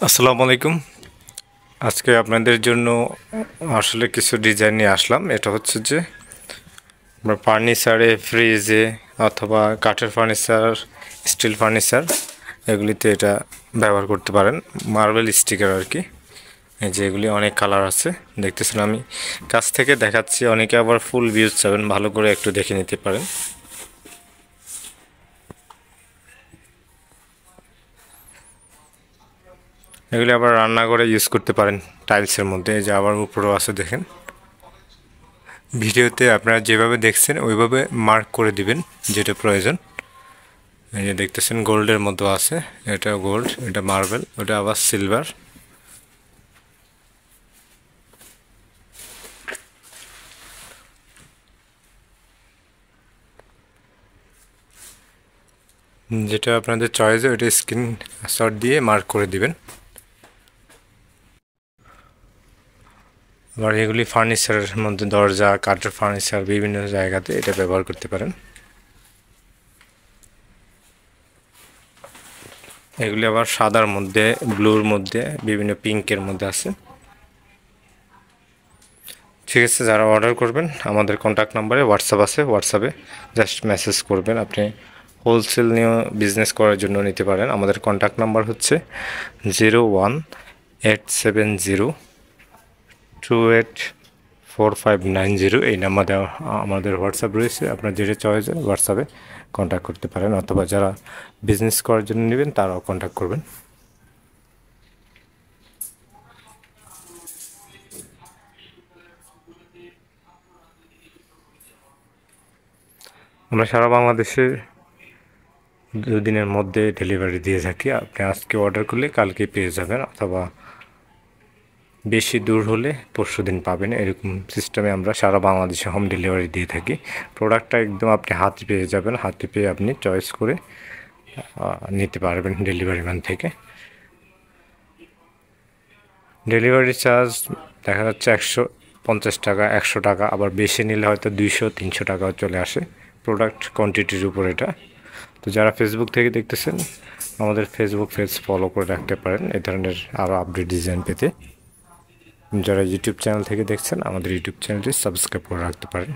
আসসালামু আলাইকুম। আজকে আপনাদের জন্য আসলে কিছু ডিজাইন নিয়ে আসলাম। এটা হচ্ছে যে আমরা ফার্নিচারে, ফ্রিজে অথবা কাঠের ফার্নিচার, স্টিল ফার্নিচার এগুলিতে এটা ব্যবহার করতে পারেন। মার্বেল স্টিকার আর কি। এই যে এগুলি অনেক কালার আছে, দেখতেছেন। আমি কাছ থেকে দেখাচ্ছি, অনেকে আবার ফুল ভিউজ চাবেন, ভালো করে একটু দেখে নিতে পারেন। এগুলি আবার রান্নাঘরে ইউজ করতে পারেন টাইলসের মধ্যে। এই যে আবার উপরেও আছে, দেখেন। ভিডিওতে আপনারা যেভাবে দেখছেন ওইভাবে মার্ক করে দিবেন যেটা প্রয়োজন। এই যে দেখতেছেন গোল্ডের মতো আছে, এটা গোল্ড, এটা মার্বেল, ওটা আবার সিলভার। যেটা আপনাদের চয়েসে ওইটা স্ক্রিন শট দিয়ে মার্ক করে দিবেন। আবার এগুলি ফার্নিচারের মধ্যে দরজা, কাঠের ফার্নিচার বিভিন্ন জায়গাতে এটা ব্যবহার করতে পারেন। এগুলি আবার সাদার মধ্যে, ব্লুর মধ্যে, বিভিন্ন পিঙ্কের মধ্যে আছে। ঠিক আছে, যারা অর্ডার করবেন আমাদের কন্ট্যাক্ট নাম্বারে হোয়াটসঅ্যাপ আছে, হোয়াটসঅ্যাপে জাস্ট মেসেজ করবেন। আপনি হোলসেল নিয়েও বিজনেস করার জন্য নিতে পারেন। আমাদের কন্ট্যাক্ট নাম্বার হচ্ছে 0187028459। এই নাম্বারে আমাদের হোয়াটসঅ্যাপ রয়েছে। আপনার যেটা চয়েস হয় হোয়াটসঅ্যাপে কন্ট্যাক্ট করতে পারেন, অথবা যারা বিজনেস করার জন্য নেবেন তারাও কন্ট্যাক্ট করবেন। আমরা সারা বাংলাদেশে 2 দিনের মধ্যে ডেলিভারি দিয়ে থাকি। আপনি আজকে অর্ডার করলে কালকে পেয়ে যাবেন, অথবা বেশি দূর হলে পরশুদিন পাবেন। এরকম সিস্টেমে আমরা সারা বাংলাদেশে হোম ডেলিভারি দিয়ে থাকি। প্রোডাক্টটা একদম আপনি হাতে পেয়ে যাবেন, হাতে পেয়ে আপনি চয়েস করে নিতে পারবেন ডেলিভারি ম্যান থেকে। ডেলিভারি চার্জ দেখা যাচ্ছে 150 টাকা, 100 টাকা, আবার বেশি নিলে হয়তো 200-300 টাকাও চলে আসে। প্রোডাক্ট কোয়ান্টিটির উপর এটা। তো যারা ফেসবুক থেকে দেখতেছেন আমাদের ফেসবুক পেজ ফলো করে রাখতে পারেন এই ধরনের আরও আপডেট ডিজাইন পেতে। যারা ইউটিউব চ্যানেল থেকে দেখছেন আমাদের ইউটিউব চ্যানেলটি সাবস্ক্রাইব করে রাখতে পারেন।